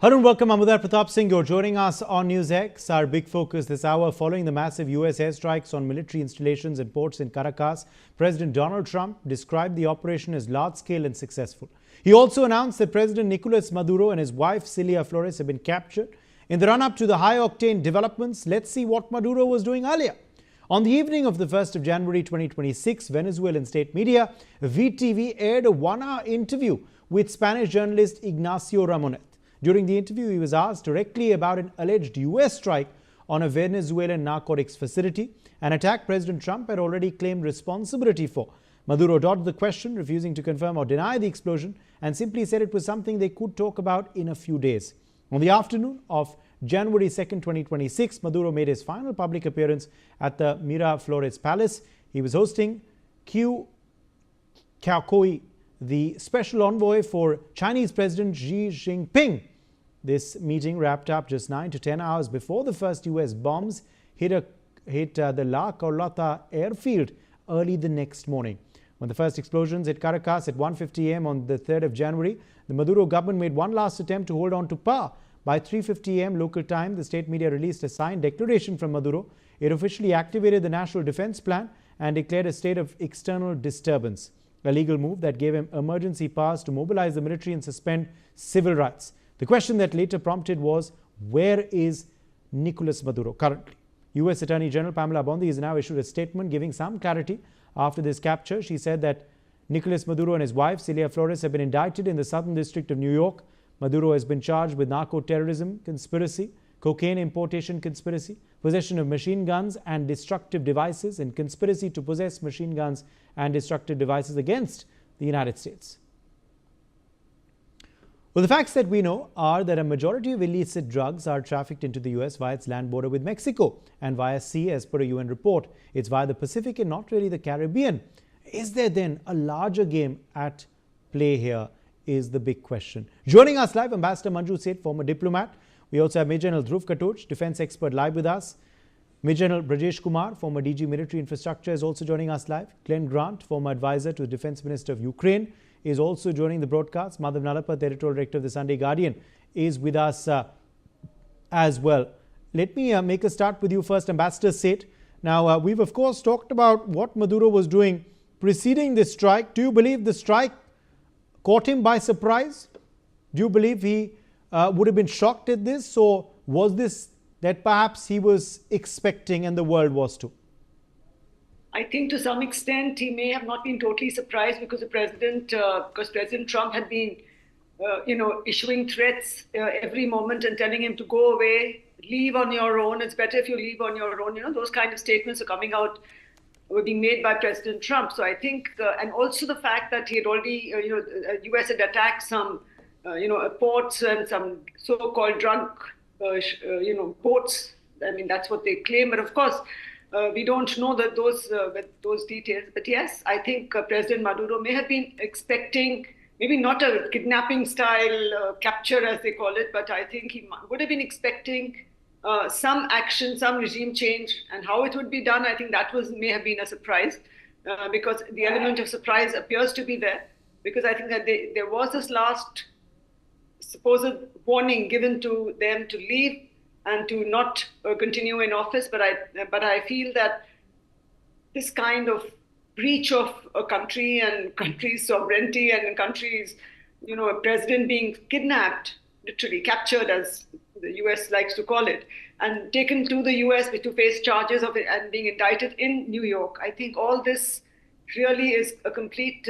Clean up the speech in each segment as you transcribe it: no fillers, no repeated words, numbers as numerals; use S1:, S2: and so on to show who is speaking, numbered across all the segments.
S1: Hello and welcome. I'm Uday Pratap Singh. You're joining us on NewsX. Our big focus this hour following the massive US airstrikes on military installations and ports in Caracas. President Donald Trump described the operation as large-scale and successful. He also announced that President Nicolás Maduro and his wife Cilia Flores have been captured. In the run-up to the high-octane developments, let's see what Maduro was doing earlier. On the evening of the 1st of January 2026, Venezuelan state media, VTV, aired a one-hour interview with Spanish journalist Ignacio Ramonet. During the interview, he was asked directly about an alleged US strike on a Venezuelan narcotics facility, an attack President Trump had already claimed responsibility for. Maduro dodged the question, refusing to confirm or deny the explosion, and simply said it was something they could talk about in a few days. On the afternoon of January 2nd, 2026, Maduro made his final public appearance at the Miraflores Palace. He was hosting Q Caokoi, the special envoy for Chinese President Xi Jinping. This meeting wrapped up just 9 to 10 hours before the first US bombs hit the La Carlota airfield early the next morning. When the first explosions hit Caracas at 1:50 a.m. on the 3rd of January, the Maduro government made one last attempt to hold on to power. By 3:50 a.m. local time, the state media released a signed declaration from Maduro. It officially activated the National Defense Plan and declared a state of external disturbance, a legal move that gave him emergency powers to mobilize the military and suspend civil rights. The question that later prompted was, where is Nicolás Maduro currently? U.S. Attorney General Pamela Bondi has now issued a statement giving some clarity after this capture. She said that Nicolás Maduro and his wife, Cilia Flores, have been indicted in the Southern District of New York. Maduro has been charged with narco-terrorism conspiracy, cocaine importation conspiracy, possession of machine guns and destructive devices, and conspiracy to possess machine guns and destructive devices against the United States. Well, the facts that we know are that a majority of illicit drugs are trafficked into the US via its land border with Mexico and via sea, as per a UN report. It's via the Pacific and not really the Caribbean. Is there then a larger game at play here is the big question. Joining us live, Ambassador Manju Seth, former diplomat. We also have Major General Dhruv Katoch, defense expert, live with us. Major General Brajesh Kumar, former DG Military Infrastructure, is also joining us live. Glenn Grant, former advisor to the Defense Minister of Ukraine, is also joining the broadcast. Madhav Nalapat, editorial director of the Sunday Guardian, is with us as well. Let me make a start with you first, Ambassador Seth. Now, we've of course talked about what Maduro was doing preceding this strike. Do you believe the strike caught him by surprise? Do you believe he would have been shocked at this, or was this that perhaps he was expecting and the world was too?
S2: I think to some extent he may have not been totally surprised because President Trump had been, issuing threats every moment and telling him to go away, leave on your own. It's better if you leave on your own. Those kind of statements are coming out, were being made by President Trump. So I think, and also the fact that he had already, U.S. had attacked some, ports and some so-called drunk, boats. I mean, that's what they claim. But of course, we don't know that those details. But yes, I think President Maduro may have been expecting, maybe not a kidnapping style capture as they call it, but I think he would have been expecting some action, some regime change, and how it would be done. I think that may have been a surprise because the element of surprise appears to be there, because I think that there was this last supposed warning given to them to leave and to not continue in office. But I feel that this kind of breach of a country and country's sovereignty and country's, a president being kidnapped, literally captured, as the US likes to call it, and taken to the US to face charges of it and being indicted in New York. I think all this really is a complete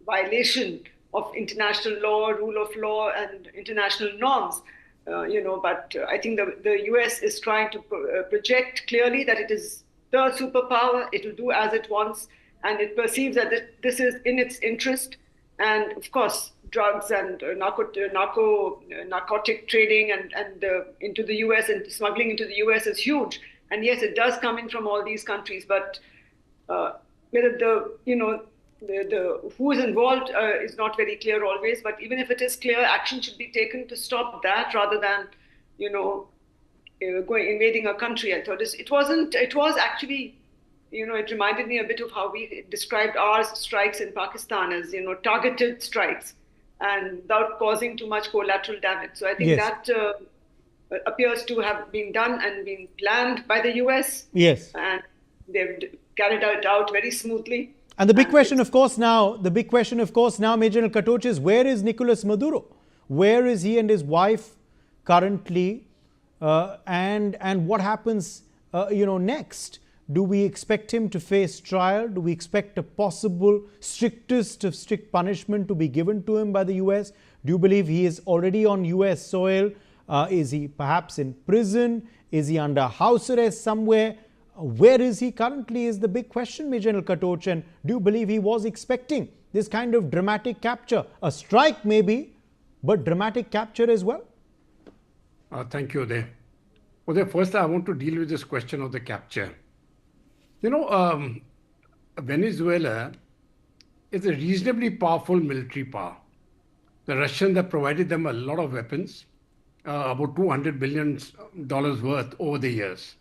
S2: violation of international law, rule of law, and international norms. But I think the US is trying to project clearly that it is the superpower. It will do as it wants, and it perceives that this is in its interest. And of course, drugs and narcotic trading and into the US and smuggling into the US is huge. And yes, it does come in from all these countries, but whether who is involved is not very clear always. But even if it is clear, action should be taken to stop that rather than, invading a country. I thought it was actually, it reminded me a bit of how we described our strikes in Pakistan as, targeted strikes. and without causing too much collateral damage. So I think
S1: Yes.
S2: that appears to have been done and been planned by the US,
S1: Yes.
S2: and they've carried it out very smoothly.
S1: And the big
S2: And
S1: question,
S2: it's
S1: of course, now, Major General Katoch, is where is Nicolás Maduro? Where is he and his wife currently? And what happens, next? Do we expect him to face trial? Do we expect a possible strictest of strict punishment to be given to him by the US? Do you believe he is already on US soil? Is he perhaps in prison? Is he under house arrest somewhere? Where is he currently is the big question, Major General Katoch. And do you believe he was expecting this kind of dramatic capture? A strike maybe, but dramatic capture as well?
S3: Thank you, Uday. Uday, first I want to deal with this question of the capture. You know, Venezuela is a reasonably powerful military power. The Russians have provided them a lot of weapons, about $200 billion worth over the years.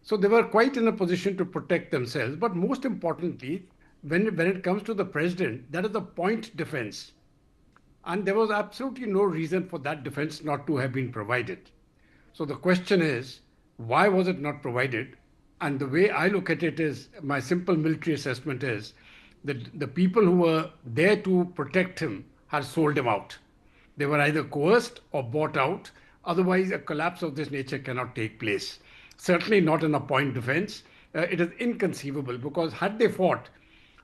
S3: So they were quite in a position to protect themselves. But most importantly, when it comes to the president, that is a point defense. And there was absolutely no reason for that defense not to have been provided. So the question is, why was it not provided? And the way I look at it is, my simple military assessment is that the people who were there to protect him had sold him out. They were either coerced or bought out. Otherwise, a collapse of this nature cannot take place. Certainly not in a point defense. It is inconceivable because had they fought,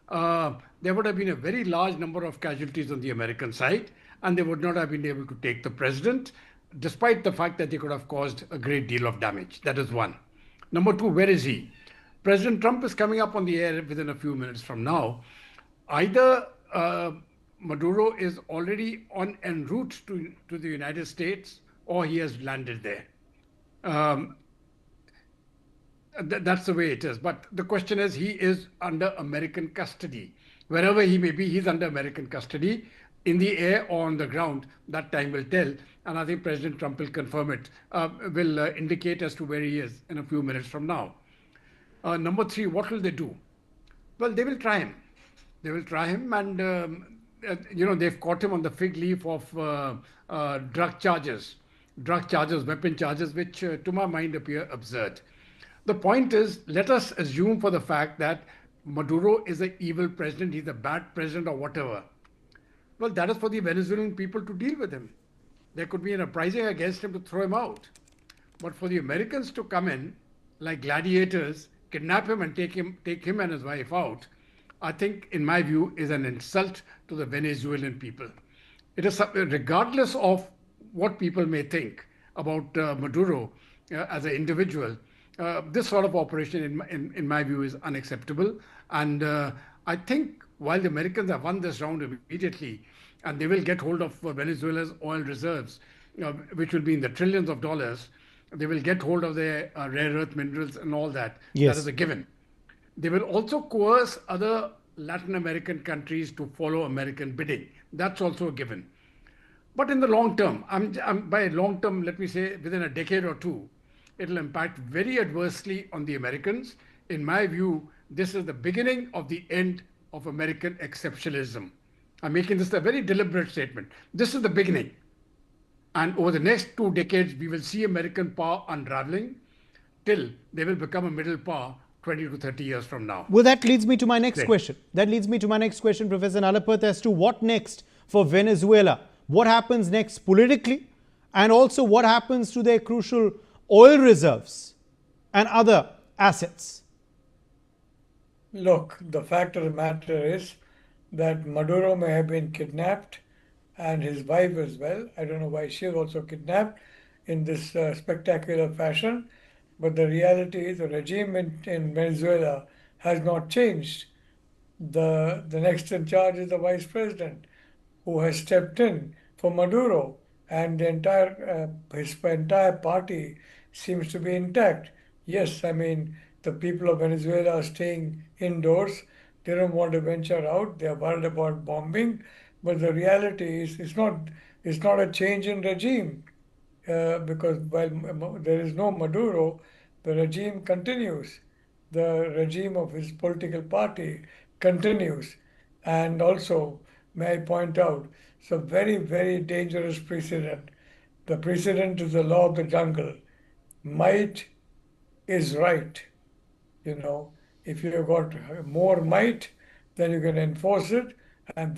S3: there would have been a very large number of casualties on the American side, and they would not have been able to take the president, despite the fact that they could have caused a great deal of damage. That is one. Number two, where is he? President Trump is coming up on the air within a few minutes from now. Either Maduro is already en route to the United States, or he has landed there. That's the way it is. But the question is, he is under American custody. Wherever he may be, he's under American custody, in the air or on the ground. That time will tell. And I think President Trump will confirm it, will indicate as to where he is in a few minutes from now. Number three, what will they do? Well, they will try him. They will try him, and they've caught him on the fig leaf of drug charges, weapon charges, which to my mind appear absurd. The point is, let us assume for the fact that Maduro is an evil president, he's a bad president or whatever. Well, that is for the Venezuelan people to deal with him. There could be an uprising against him to throw him out. But for the Americans to come in like gladiators, kidnap him and take him and his wife out, I think, in my view, is an insult to the Venezuelan people. It is, regardless of what people may think about Maduro as an individual, this sort of operation, in my view, is unacceptable. And I think while the Americans have won this round immediately, and they will get hold of Venezuela's oil reserves, which will be in the trillions of dollars, they will get hold of their rare earth minerals and all that.
S1: Yes.
S3: That is a given. They will also coerce other Latin American countries to follow American bidding. That's also a given. But in the long term, by long term, let me say within a decade or two, it'll impact very adversely on the Americans. In my view, this is the beginning of the end of American exceptionalism. I'm making this a very deliberate statement. This is the beginning. And over the next 2 decades, we will see American power unraveling till they will become a middle power 20 to 30 years from now.
S1: Well, that leads me to my next question. Professor Nalapath, as to what next for Venezuela. What happens next politically, and also what happens to their crucial oil reserves and other assets?
S4: Look, the fact of the matter is that Maduro may have been kidnapped, and his wife as well. I don't know why she was also kidnapped in this spectacular fashion. But the reality is the regime in Venezuela has not changed. The next in charge is the vice president, who has stepped in for Maduro, and his entire party seems to be intact. Yes, I mean, the people of Venezuela are staying indoors. They don't want to venture out. They are worried about bombing. But the reality is, it's not a change in regime, because while there is no Maduro, the regime continues. The regime of his political party continues. And also, may I point out It's a very, very dangerous precedent. The precedent is the law of the jungle. Might is right. You know, if you've got more might, then you can enforce it, and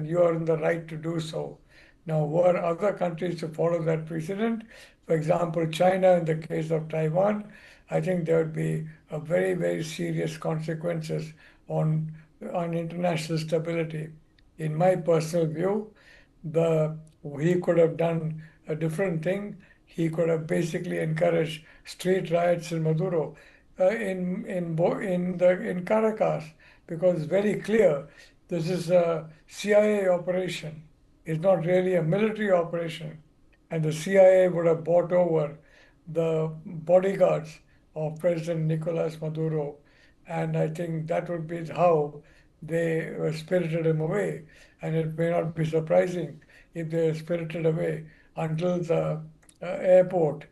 S4: you are in the right to do so. Now, were other countries to follow that precedent, for example, China in the case of Taiwan, I think there would be a very, very serious consequences on on international stability. In my personal view, the he could have done a different thing. He could have basically encouraged street riots in Maduro, in Caracas, because it's very clear this is a CIA operation. It's not really a military operation, and the CIA would have bought over the bodyguards of President Nicolás Maduro, and I think that would be how they spirited him away. And it may not be surprising if they are spirited away until the airport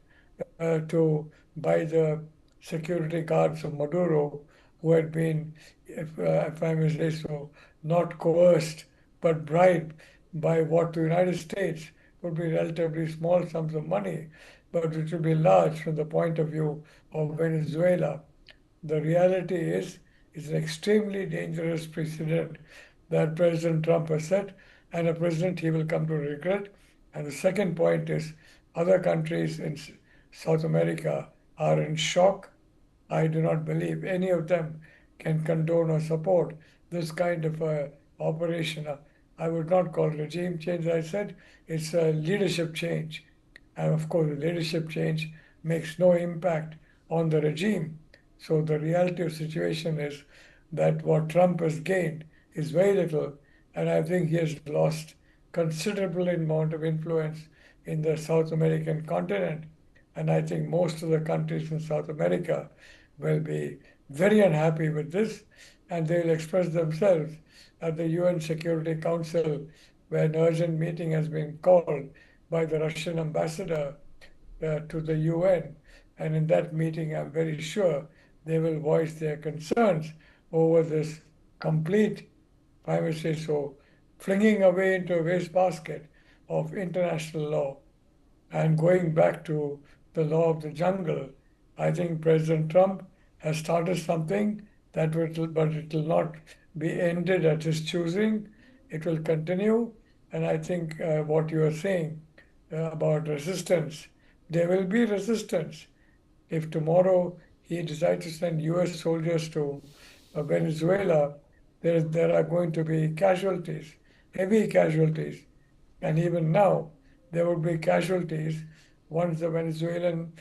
S4: to by the security guards of Maduro, who had been, if I may say so, not coerced but bribed by what the United States would be relatively small sums of money, but it would be large from the point of view of Venezuela. The reality is, it's an extremely dangerous precedent that President Trump has set, and a president he will come to regret. And the second point is, other countries in South America are in shock. I do not believe any of them can condone or support this kind of operation. I would not call regime change, as I said, it's a leadership change. And of course, leadership change makes no impact on the regime. So the reality of the situation is that what Trump has gained is very little, and I think he has lost considerable amount of influence in the South American continent. And I think most of the countries in South America will be very unhappy with this, and they will express themselves at the UN Security Council, where an urgent meeting has been called by the Russian ambassador to the UN. And in that meeting, I'm very sure they will voice their concerns over this complete, if I may say so, flinging away into a wastebasket of international law. And going back to the law of the jungle, I think President Trump has started something but it will not be ended at his choosing. It will continue. And I think what you are saying about resistance, there will be resistance. If tomorrow he decides to send US soldiers to Venezuela, there are going to be casualties, heavy casualties. And even now, there would be casualties once the Venezuelan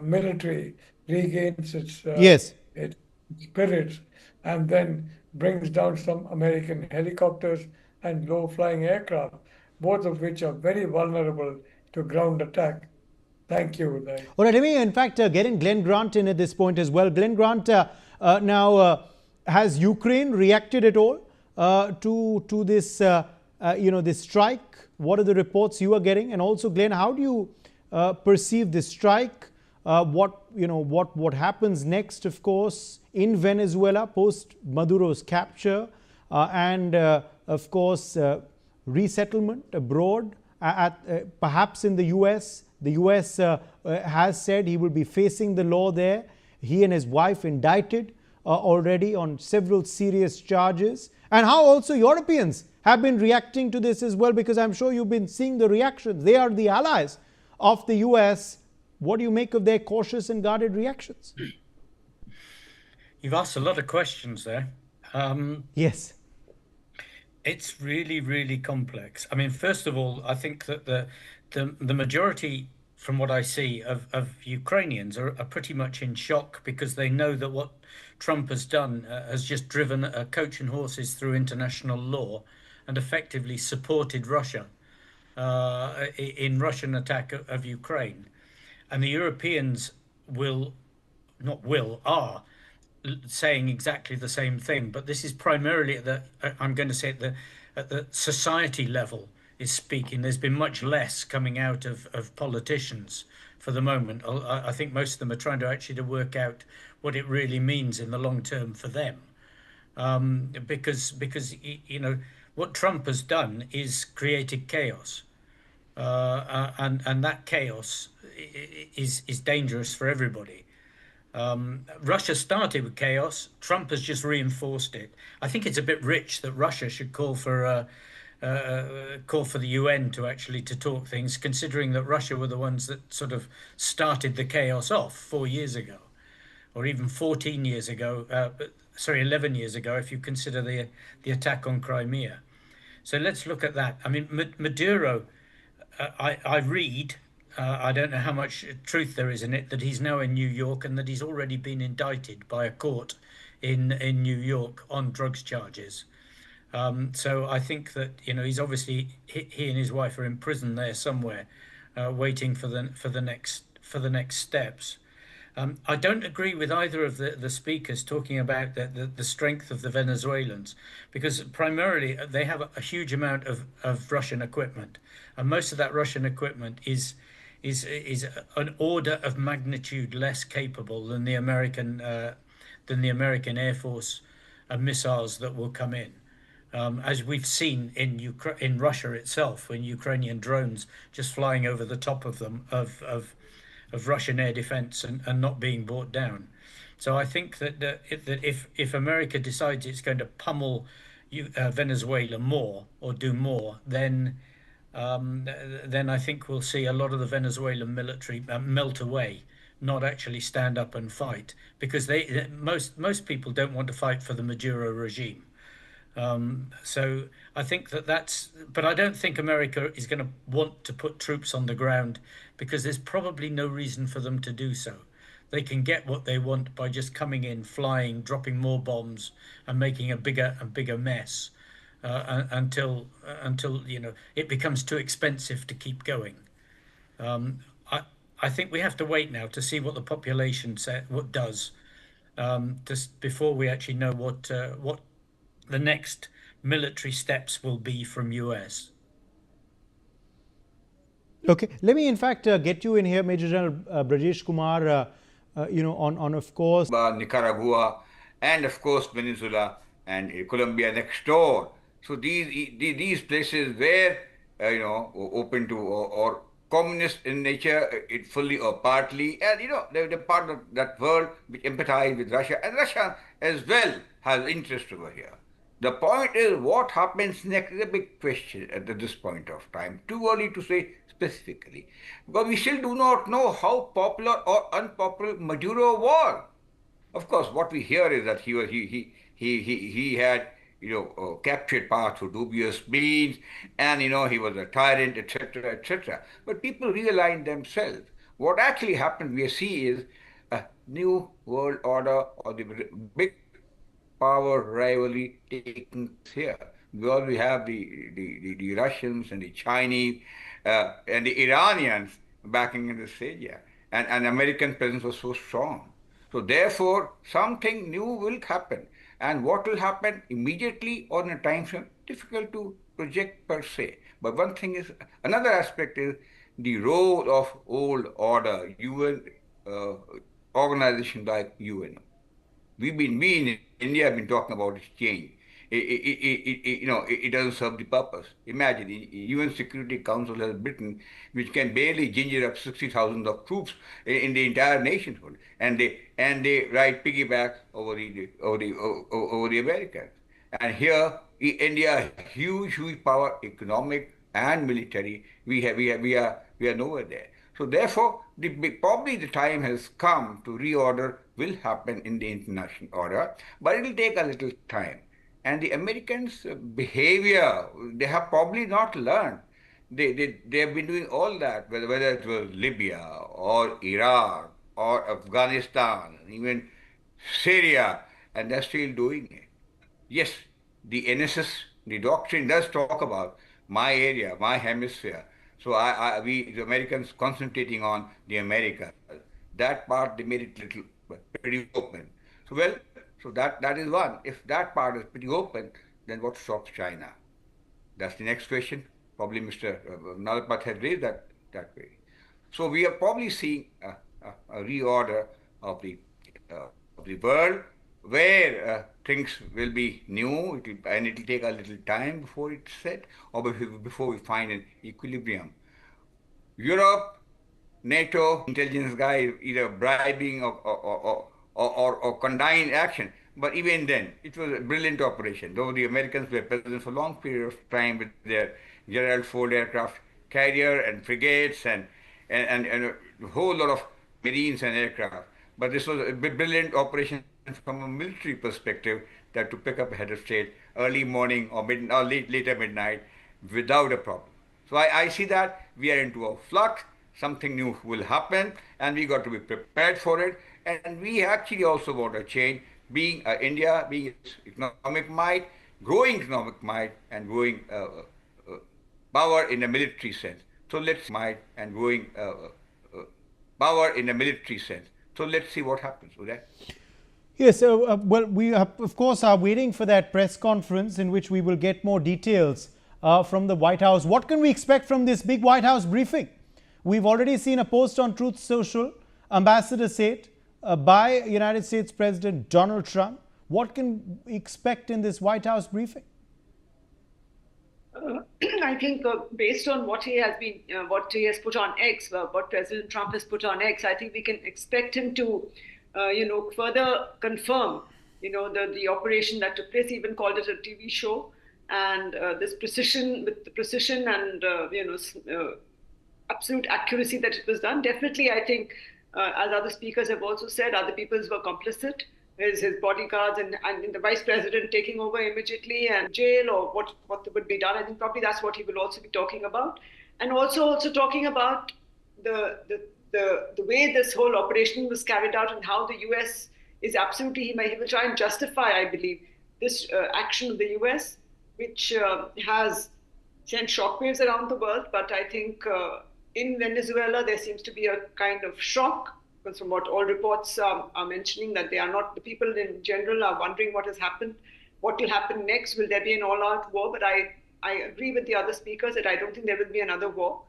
S4: military regains
S1: Yes.
S4: its spirits and then brings down some American helicopters and low-flying aircraft, both of which are very vulnerable to ground attack. Thank you, Uday.
S1: All right, let me, in fact, get in Glenn Grant in at this point as well. Glenn Grant, now, has Ukraine reacted at all to this, this strike? What are the reports you are getting? And also, Glenn, how do you perceive this strike? What happens next, of course, in Venezuela post Maduro's capture, and of course resettlement abroad, perhaps in the US. The US has said he will be facing the law there. He and his wife indicted already on several serious charges. And how also Europeans have been reacting to this as well, because I'm sure you've been seeing the reactions. They are the allies of the US. What do you make of their cautious and guarded reactions?
S5: You've asked a lot of questions there.
S1: Yes.
S5: It's really, really complex. I mean, first of all, I think that the majority, from what I see, of Ukrainians are pretty much in shock, because they know that what Trump has done has just driven a coach and horses through international law and effectively supported Russia in Russian attack of Ukraine. And the Europeans are saying exactly the same thing. But this is primarily I'm going to say at the society level is speaking. There's been much less coming out of politicians for the moment. I think most of them are trying to work out what it really means in the long term for them. Because What Trump has done is created chaos, and that chaos is dangerous for everybody. Russia started with chaos. Trump has just reinforced it. I think it's a bit rich that Russia should call for the UN to actually to talk things, considering that Russia were the ones that sort of started the chaos off 4 years ago, or even 14 years ago. 11 years ago, if you consider the attack on Crimea. So let's look at that. I mean, Maduro. I read. I don't know how much truth there is in it, that he's now in New York and that he's already been indicted by a court in New York on drugs charges. So I think that he's obviously he and his wife are in prison there somewhere, waiting for the next steps. I don't agree with either of the speakers talking about the strength of the Venezuelans, because primarily they have a huge amount of Russian equipment, and most of that Russian equipment is an order of magnitude less capable than the American Air Force missiles that will come in. As we've seen in Russia itself, when Ukrainian drones just flying over the top of them of Russian air defense and not being brought down. So I think that if America decides it's going to pummel Venezuela more or do more, then I think we'll see a lot of the Venezuelan military melt away, not actually stand up and fight, because most people don't want to fight for the Maduro regime. So I think but I don't think America is going to want to put troops on the ground, because there's probably no reason for them to do so. They can get what they want by just coming in, flying, dropping more bombs, and making a bigger and bigger mess until it becomes too expensive to keep going. I think we have to wait now to see what the population does, just before we actually know what the next military steps will be from US.
S1: Okay, let me in fact get you in here, Major General Brajesh Kumar, on of course
S6: Nicaragua, and of course Venezuela and Colombia next door. So these places were open to or communist in nature, it fully or partly, and they're part of that world which empathize with Russia, and Russia as well has interest over here. The point is, what happens next is a big question at this point of time. Too early to say specifically, because we still do not know how popular or unpopular Maduro was. Of course, what we hear is that he had captured power through dubious means, and he was a tyrant, etc., etc. But people realigned themselves. What actually happened, we see, is a new world order, or the big power rivalry taking place here. Because we have the Russians and the Chinese and the Iranians backing in this area, and American presence was so strong. So therefore, something new will happen. And what will happen immediately or in a time frame, difficult to project per se. But one thing is, another aspect is the role of old order, UN, organizations like UN. We in India have been talking about its change. It doesn't serve the purpose. Imagine, the UN Security Council has Britain, which can barely ginger up 60,000 of troops in the entire nationhood, and they ride piggyback over the Americans. And here, India, huge power, economic and military. We are nowhere there. So therefore, probably the time has come to reorder will happen in the international order, but it will take a little time. And the Americans' behavior, they have probably not learned. They have been doing all that, whether it was Libya or Iraq or Afghanistan, even Syria, and they're still doing it. Yes, the NSS, the doctrine does talk about my area, my hemisphere. So the Americans concentrating on the Americas. That part, they made it pretty open. So that is one. If that part is pretty open, then what stops China? That's the next question. Probably Mr. Nalpat had raised that way. So we are probably seeing a reorder of the world, where things will be new, and it will take a little time before it's set, or before we find an equilibrium. Europe, NATO, intelligence guy either bribing or condign action. But even then, it was a brilliant operation. Though the Americans were present for a long period of time with their Gerald Ford aircraft carrier and frigates and a whole lot of marines and aircraft. But this was a brilliant operation from a military perspective, that to pick up a head of state early morning or later midnight without a problem. So I see that we are into a flux. Something new will happen, and we got to be prepared for it. And we actually also want a change, being India, being its economic might, growing economic might, and growing power in a military sense. So let's might and growing power in a military sense. So let's see what happens with that.
S1: Yes, well, we of course are waiting for that press conference in which we will get more details from the White House. What can we expect from this big White House briefing? We've already seen a post on Truth Social, Ambassador said, by United States President Donald Trump. What can we expect in this White House briefing?
S2: I think based on what he has put on X, what President Trump has put on X, I think we can expect him to, further confirm, the operation that took place. He even called it a TV show, and this precision, with the precision and absolute accuracy that it was done. Definitely, I think, as other speakers have also said, other peoples were complicit. His bodyguards and the vice president taking over immediately, and jail, or what would be done. I think probably that's what he will also be talking about, and also talking about the way this whole operation was carried out and how the U.S. is absolutely, he will try and justify, I believe, this action of the U.S., which has sent shockwaves around the world. But I think in Venezuela there seems to be a kind of shock, because from what all reports are mentioning, that they are not, the people in general are wondering what has happened, what will happen next. Will there be an all-out war? But I agree with the other speakers that I don't think there will be another war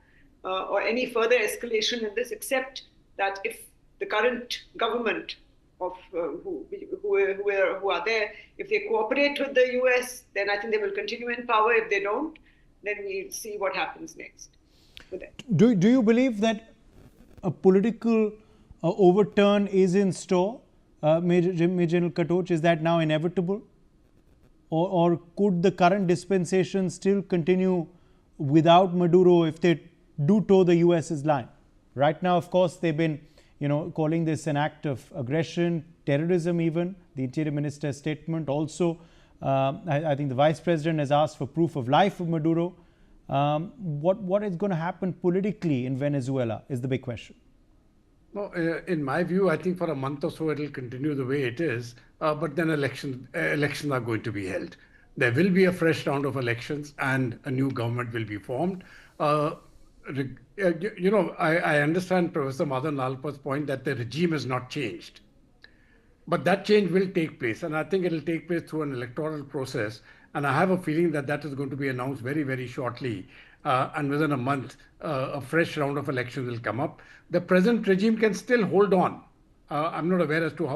S2: or any further escalation in this, except that if the current government of who are there, if they cooperate with the US, then I think they will continue in power. If they don't, then we'll see what happens next with that.
S1: Do you believe that a political overturn is in store, Major General Katoch? Is that now inevitable? Or could the current dispensation still continue without Maduro if they do toe the US's line? Right now, of course, they've been calling this an act of aggression, terrorism even. The Interior Minister's statement also, I think the Vice President has asked for proof of life of Maduro. What is going to happen politically in Venezuela is the big question.
S3: No, in my view, I think for a month or so it will continue the way it is, but then elections are going to be held. There will be a fresh round of elections and a new government will be formed. I understand Professor Madan Lalpa's point that the regime has not changed. But that change will take place, and I think it will take place through an electoral process. And I have a feeling that that is going to be announced very, very shortly. And within a month, a fresh round of elections will come up. The present regime can still hold on. I'm not aware as to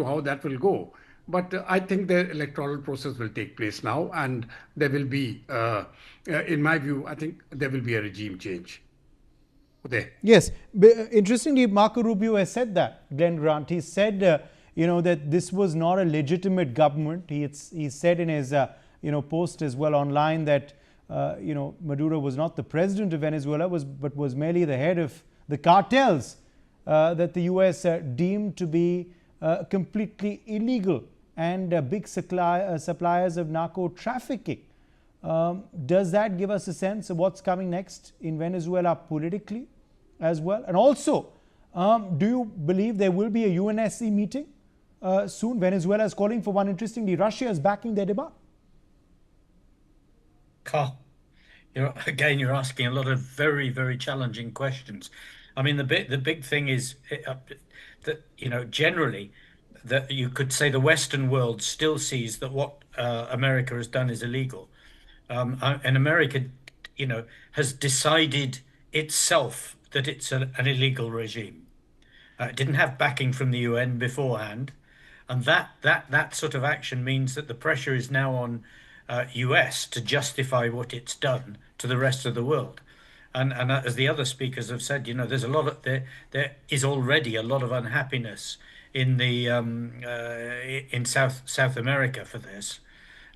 S3: how that will go. But I think the electoral process will take place now, and there will be, in my view, I think there will be a regime change. There.
S1: Yes. Interestingly, Marco Rubio has said that, Glenn Grant. He said, that this was not a legitimate government. He said in his, post as well online that, Maduro was not the president of Venezuela, but was merely the head of the cartels that the U.S. deemed to be completely illegal and big suppliers of narco trafficking. Does that give us a sense of what's coming next in Venezuela politically as well? And also, do you believe there will be a UNSC meeting soon? Venezuela is calling for one. Interestingly, Russia is backing their demand.
S5: Carl, you're asking a lot of very, very challenging questions. I mean, the big thing is that, generally, that you could say the Western world still sees that what America has done is illegal. And America, has decided itself that it's an illegal regime. It didn't have backing from the UN beforehand. And that sort of action means that the pressure is now on US to justify what it's done to the rest of the world. And as the other speakers have said, there's a lot of there is already a lot of unhappiness in the in South America for this.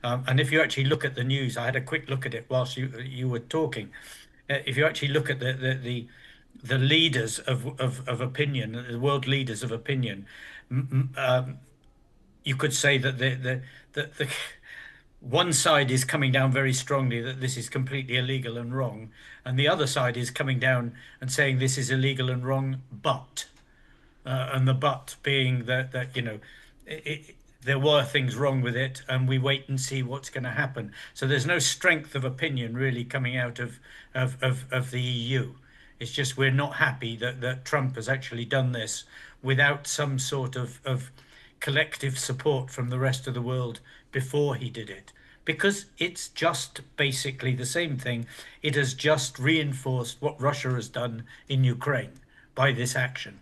S5: And if you actually look at the news, I had a quick look at it whilst you were talking. If you actually look at the leaders of opinion, the world leaders of opinion, you could say that the one side is coming down very strongly that this is completely illegal and wrong, and the other side is coming down and saying this is illegal and wrong, but and the but being that there were things wrong with it, and we wait and see what's going to happen. So there's no strength of opinion really coming out of the EU. It's just we're not happy that Trump has actually done this without some sort of collective support from the rest of the world before he did it. Because it's just basically the same thing. It has just reinforced what Russia has done in Ukraine by this action.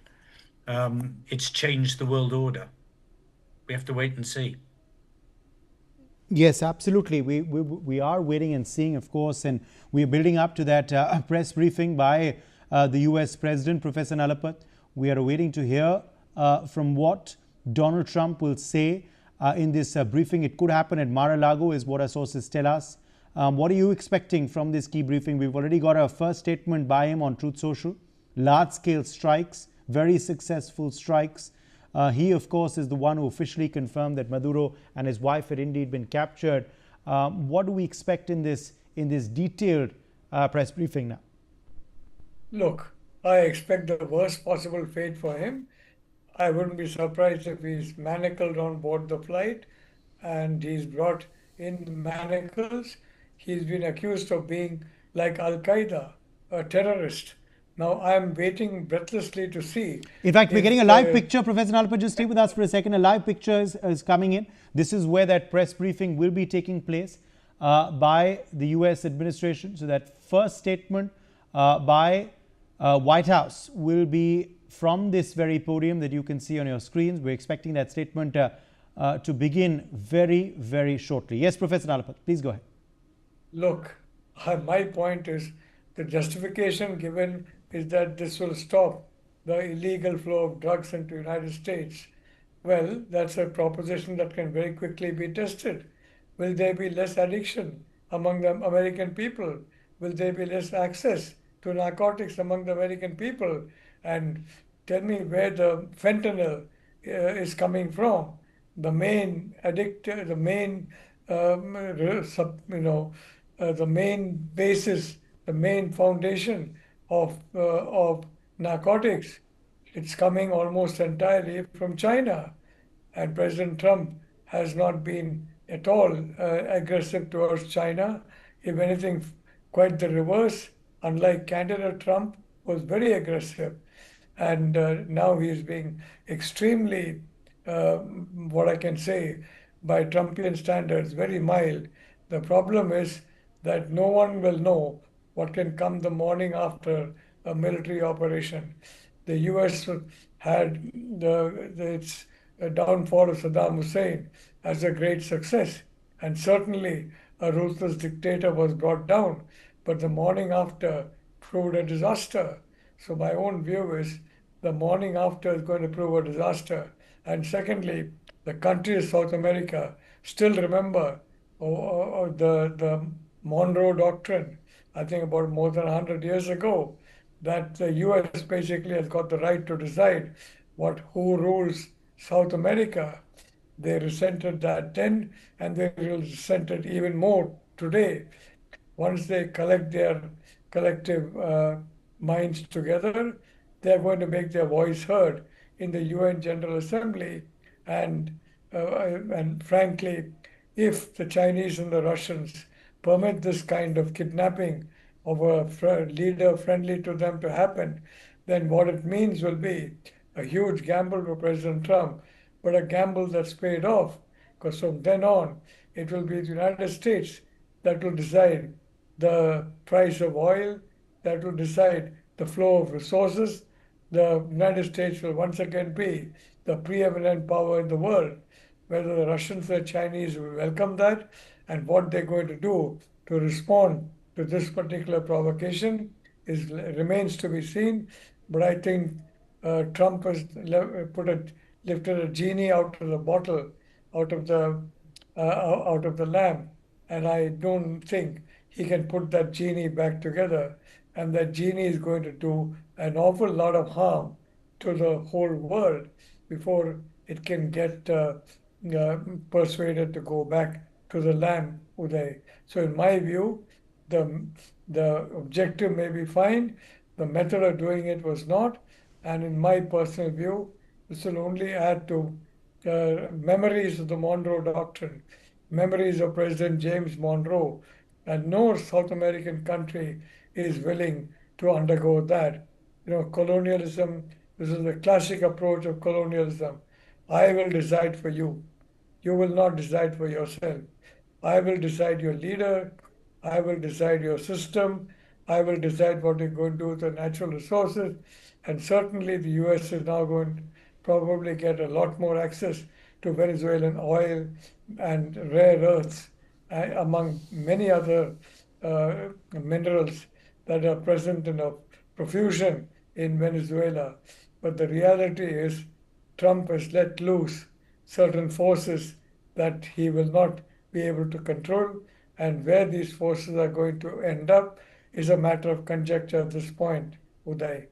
S5: It's changed the world order. We have to wait and see.
S1: Yes, absolutely. We are waiting and seeing, of course, and we're building up to that press briefing by the US President, Professor Nalapat. We are waiting to hear from what Donald Trump will say in this briefing. It could happen at Mar-a-Lago, is what our sources tell us. What are you expecting from this key briefing? We've already got a first statement by him on Truth Social. Large-scale strikes, very successful strikes. He, of course, is the one who officially confirmed that Maduro and his wife had indeed been captured. What do we expect in this detailed press briefing now?
S4: Look, I expect the worst possible fate for him. I wouldn't be surprised if he's manacled on board the flight and he's brought in manacles. He's been accused of being like Al-Qaeda, a terrorist. Now, I'm waiting breathlessly to see.
S1: In fact, we're getting a live picture. Professor Nalpat, just stay with us for a second. A live picture is coming in. This is where that press briefing will be taking place by the US administration. So that first statement by White House will be from this very podium that you can see on your screens. We're expecting that statement to begin very, very shortly. Yes, Professor Nalpat, please go ahead.
S4: Look, my point is the justification given is that this will stop the illegal flow of drugs into the United States. Well, that's a proposition that can very quickly be tested. Will there be less addiction among the American people? Will there be less access to narcotics among the American people? And tell me where the fentanyl is coming from. The main addictor, the main, the main basis, the main foundation of narcotics. It's coming almost entirely from China. And President Trump has not been at all aggressive towards China. If anything, quite the reverse. Unlike candidate Trump, was very aggressive. And now he is being extremely, what I can say, by Trumpian standards, very mild. The problem is that no one will know what can come the morning after a military operation. The US had its downfall of Saddam Hussein as a great success, and certainly a ruthless dictator was brought down, but the morning after proved a disaster. So my own view is the morning after is going to prove a disaster. And secondly, the countries of South America still remember the Monroe Doctrine, I think about more than 100 years ago, that the US basically has got the right to decide who rules South America. They resented that then, and they will resent it even more today. Once they collect their collective minds together, they're going to make their voice heard in the UN General Assembly. And frankly, if the Chinese and the Russians permit this kind of kidnapping of a leader friendly to them to happen, then what it means will be a huge gamble for President Trump, but a gamble that's paid off, because from then on, it will be the United States that will decide the price of oil, that will decide the flow of resources. The United States will once again be the preeminent power in the world. Whether the Russians or Chinese will welcome that and what they're going to do to respond to this particular provocation remains to be seen. But I think Trump has lifted a genie out of the bottle, out of the lamp, and I don't think he can put that genie back together. And that genie is going to do an awful lot of harm to the whole world before it can get persuaded to go back to the lamp, Uday. So, in my view, the the objective may be fine, the method of doing it was not, and in my personal view, this will only add to memories of the Monroe Doctrine, memories of President James Monroe, and no South American country is willing to undergo that. Colonialism, this is the classic approach of colonialism. I will decide for you. You will not decide for yourself. I will decide your leader. I will decide your system. I will decide what you're going to do with the natural resources. And certainly the US is now going to probably get a lot more access to Venezuelan oil and rare earths, among many other minerals that are present in a profusion in Venezuela. But the reality is Trump has let loose certain forces that he will not be able to control, and where these forces are going to end up is a matter of conjecture at this point, Uday.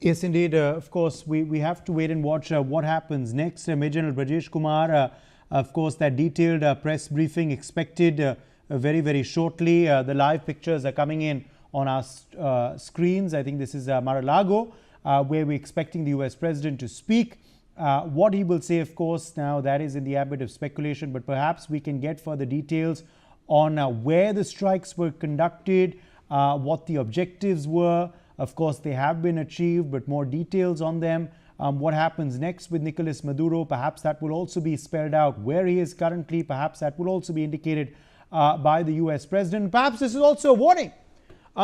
S1: Yes, indeed. Of course, we have to wait and watch what happens next. Major General Brajesh Kumar, of course, that detailed press briefing expected very, very shortly. The live pictures are coming in on our screens. I think this is Mar-a-Lago, where we're expecting the US President to speak. What he will say, of course, now that is in the ambit of speculation, but perhaps we can get further details on where the strikes were conducted, what the objectives were. Of course, they have been achieved, but more details on them. What happens next with Nicolás Maduro, perhaps that will also be spelled out. Where he is currently, perhaps that will also be indicated by the US President. Perhaps this is also a warning.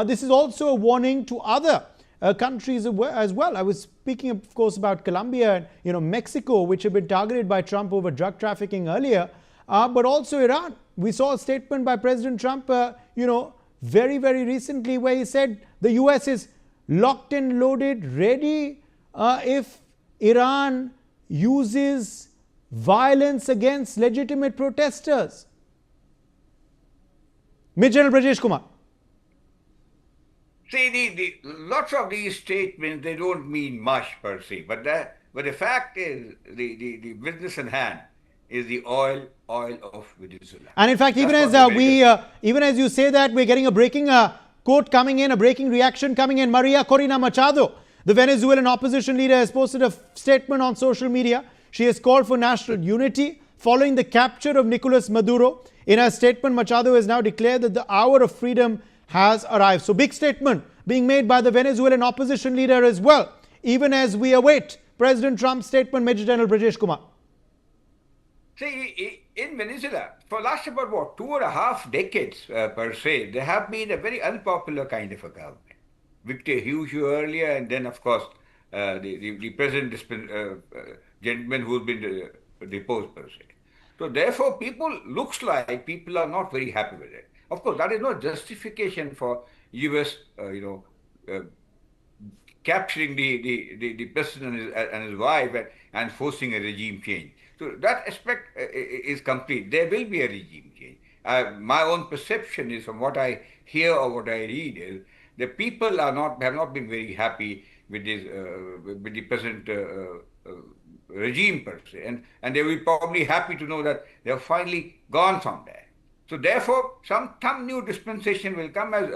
S1: This is also a warning to other countries as well. I was speaking, of course, about Colombia and Mexico, which have been targeted by Trump over drug trafficking earlier, but also Iran. We saw a statement by President Trump, very, very recently, where he said the US is locked and loaded, ready if Iran uses violence against legitimate protesters. Major General Brajesh Kumar.
S6: See, lots of these statements, they don't mean much per se, but the fact is, the business in hand is the oil of Venezuela.
S1: And in fact, even as you say that, we're getting a breaking quote coming in, a breaking reaction coming in. Maria Corina Machado, the Venezuelan opposition leader, has posted a statement on social media. She has called for national unity following the capture of Nicolás Maduro. In her statement, Machado has now declared that the hour of freedom has arrived. So big statement being made by the Venezuelan opposition leader as well, even as we await President Trump's statement. Major General Brajesh Kumar.
S6: See, in Venezuela, for last about 2.5 decades per se, there have been a very unpopular kind of a government. Victor Hugo earlier, and then of course the present gentleman who's been deposed per se. So therefore, looks like people are not very happy with it. Of course, that is no justification for US, capturing the president and his wife and forcing a regime change. So that aspect is complete. There will be a regime change. My own perception is, from what I hear or what I read, is the people have not been very happy with the present regime per se, and they will be probably happy to know that they have finally gone from there. So therefore, some new dispensation will come, as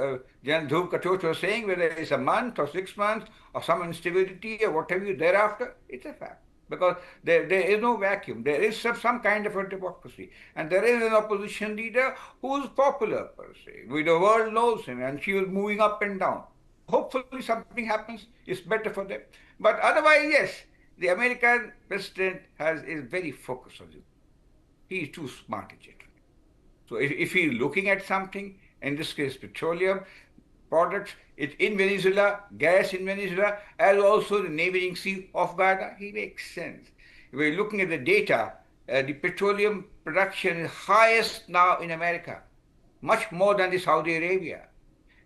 S6: Jan Dhruv Katoch was saying, whether it's a month or 6 months or some instability or whatever you thereafter, it's a fact. Because there is no vacuum. There is some kind of a democracy. And there is an opposition leader who is popular, per se. The world knows him, and she was moving up and down. Hopefully something happens. It's better for them. But otherwise, yes, the American president is very focused on it. He is too smart a gentleman. So if he's looking at something, in this case petroleum, products in Venezuela, gas in Venezuela, as also the neighboring sea of Guyana. He makes sense. If we're looking at the data, the petroleum production is highest now in America, much more than the Saudi Arabia.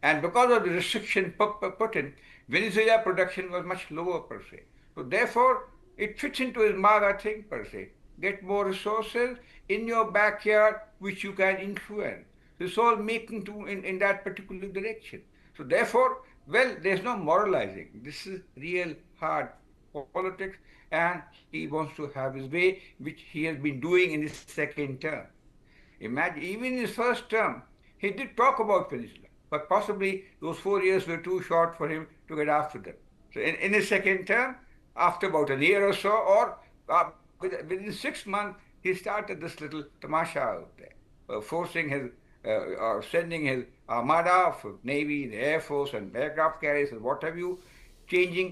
S6: And because of the restriction put in, Venezuela production was much lower per se. So therefore, it fits into his MAGA thing per se. Get more resources in your backyard which you can influence. It's all making in that particular direction. So therefore, well, there's no moralizing. This is real hard politics, and he wants to have his way, which he has been doing in his second term. Imagine, even in his first term, he did talk about Venezuela, but possibly those 4 years were too short for him to get after them. So in his second term, after about a year or so, or within 6 months, he started this little tamasha out there, forcing his, or sending his armada of Navy, the Air Force, and aircraft carriers, and what have you, changing,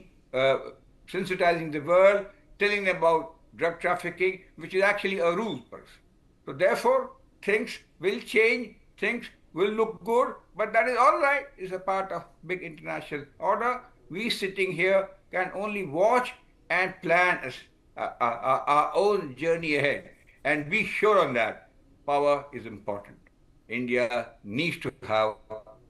S6: sensitizing the world, telling them about drug trafficking, which is actually a rule person. So therefore, things will change, things will look good, but that is all right. It's a part of big international order. We sitting here can only watch and plan our own journey ahead and be sure on that. Power is important. India needs to have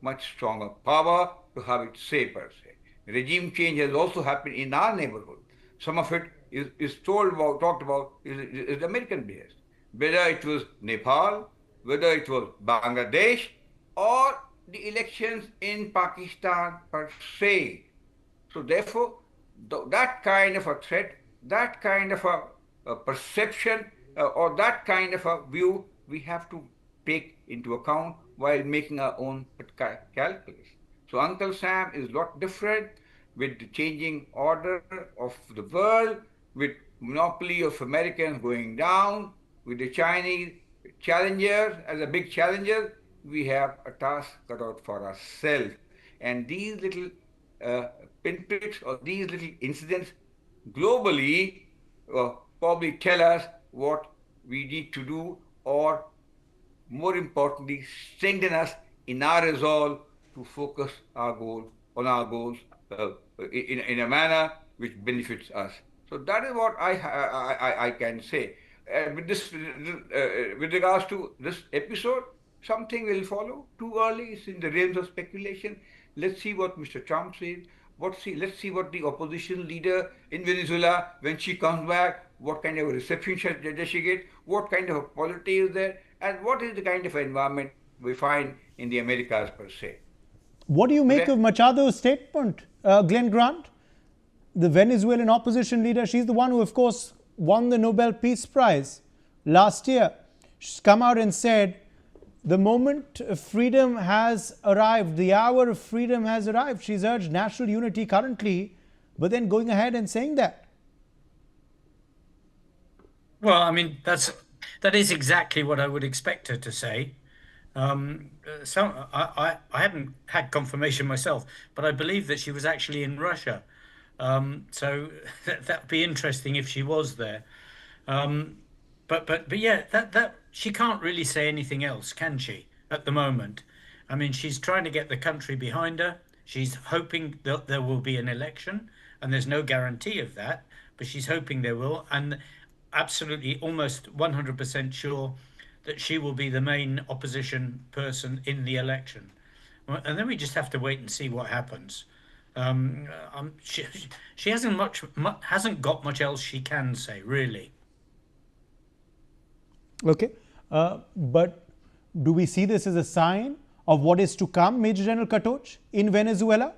S6: much stronger power to have it say per se. Regime change has also happened in our neighborhood. Some of it is talked about is American based. Whether it was Nepal, whether it was Bangladesh, or the elections in Pakistan per se. So therefore, that kind of a threat, that kind of a perception, or that kind of a view, we have to take into account while making our own calculus. So Uncle Sam is a lot different with the changing order of the world, with monopoly of Americans going down, with the Chinese challengers as a big challenger. We have a task cut out for ourselves. And these little pinpricks or these little incidents globally probably tell us what we need to do, or more importantly, strengthen us in our resolve to focus on our goals in a manner which benefits us. So that is what I can say. With regards to this episode, something will follow. Too early, it's in the realms of speculation. Let's see what Mr. Trump says. Let's see what the opposition leader in Venezuela, when she comes back, what kind of a reception does she get, what kind of a polity is there, and what is the kind of environment we find in the Americas per se.
S1: What do you make of Machado's statement, Glenn Grant? The Venezuelan opposition leader, she's the one who, of course, won the Nobel Peace Prize last year. She's come out and said, the moment of freedom has arrived, the hour of freedom has arrived. She's urged national unity currently, but then going ahead and saying that.
S5: Well, I mean, that is exactly what I would expect her to say. So I haven't had confirmation myself, but I believe that she was actually in Russia. So that'd be interesting if she was there. But yeah, that she can't really say anything else, can she? At the moment, I mean, she's trying to get the country behind her. She's hoping that there will be an election, and there's no guarantee of that, but she's hoping there will, and absolutely almost 100% sure that she will be the main opposition person in the election. And then we just have to wait and see what happens. She hasn't got much else she can say, really.
S1: Okay, but do we see this as a sign of what is to come, Major General Katoch, in Venezuela?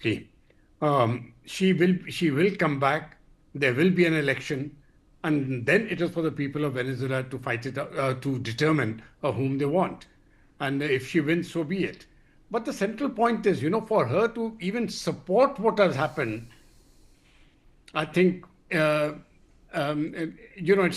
S3: See, she will come back. There will be an election, and then it is for the people of Venezuela to fight it to determine whom they want. And if she wins, so be it. But the central point is, for her to even support what has happened, I think, it's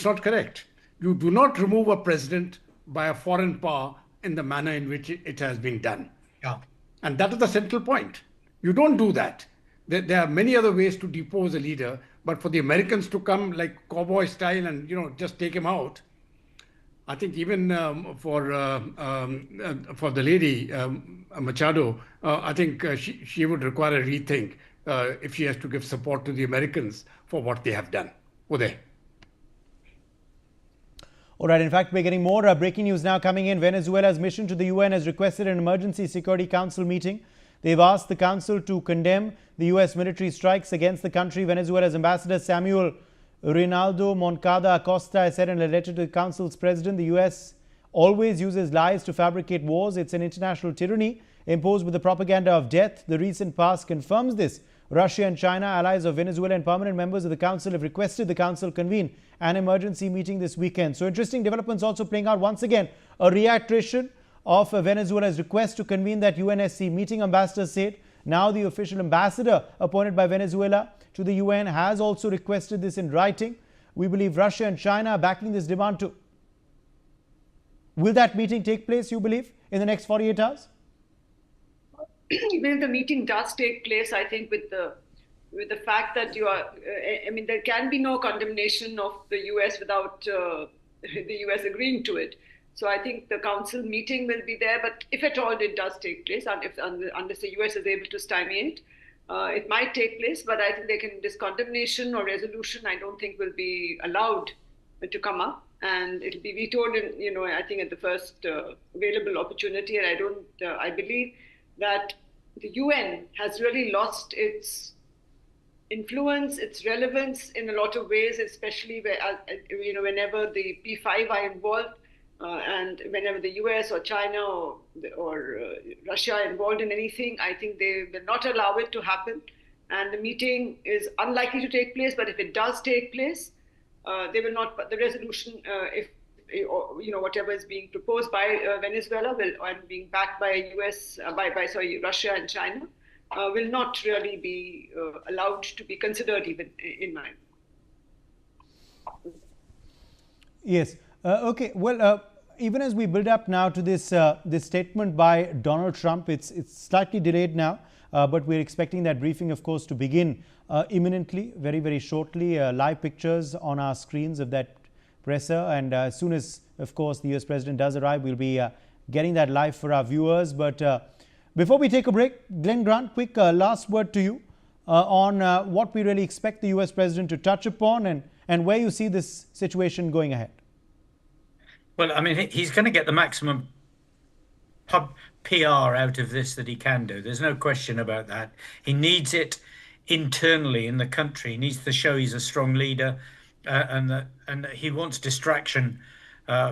S3: not correct. You do not remove a president by a foreign power in the manner in which it has been done.
S5: Yeah.
S3: And that is the central point. You don't do that. There are many other ways to depose a leader, but for the Americans to come like cowboy style and, just take him out, I think even for the lady Machado, I think she would require a rethink if she has to give support to the Americans for what they have done. Uday.
S1: All right, in fact, we're getting more breaking news now coming in. Venezuela's mission to the UN has requested an emergency Security Council meeting. They've asked the council to condemn the U.S. military strikes against the country. Venezuela's ambassador Samuel Rinaldo Moncada Acosta has said in a letter to the council's president, the U.S. always uses lies to fabricate wars. It's an international tyranny imposed with the propaganda of death. The recent past confirms this. Russia and China, allies of Venezuela and permanent members of the council, have requested the council convene an emergency meeting this weekend. So interesting developments also playing out once again. A reiteration of Venezuela's request to convene that UNSC meeting, ambassador said. Now the official ambassador appointed by Venezuela to the UN has also requested this in writing. We believe Russia and China are backing this demand too. Will that meeting take place, you believe, in the next 48 hours?
S2: Even if the meeting does take place, I think with the fact that you are, I mean, there can be no condemnation of the US without the US agreeing to it. So I think the council meeting will be there, but if at all it does take place, and unless the US is able to stymie it, it might take place. But I think this condemnation or resolution, I don't think will be allowed to come up, and it'll be vetoed. I think at the first available opportunity. And I believe that the UN has really lost its influence, its relevance in a lot of ways, especially whenever the P5 are involved. And whenever the US or China or Russia are involved in anything, I think they will not allow it to happen. And the meeting is unlikely to take place. But if it does take place, they will not. The resolution, if whatever is being proposed by Venezuela and being backed by Russia and China, will not really be allowed to be considered even in my.
S1: Yes. Okay. Well, even as we build up now to this statement by Donald Trump, it's slightly delayed now, but we're expecting that briefing, of course, to begin imminently, very, very shortly. Live pictures on our screens of that presser, and as soon as, of course, the US President does arrive, we'll be getting that live for our viewers. But before we take a break, Glenn Grant, quick last word to you on what we really expect the US President to touch upon and where you see this situation going ahead.
S5: Well, I mean, he's going to get the maximum PR out of this that he can do. There's no question about that. He needs it internally in the country. He needs to show he's a strong leader, and he wants distraction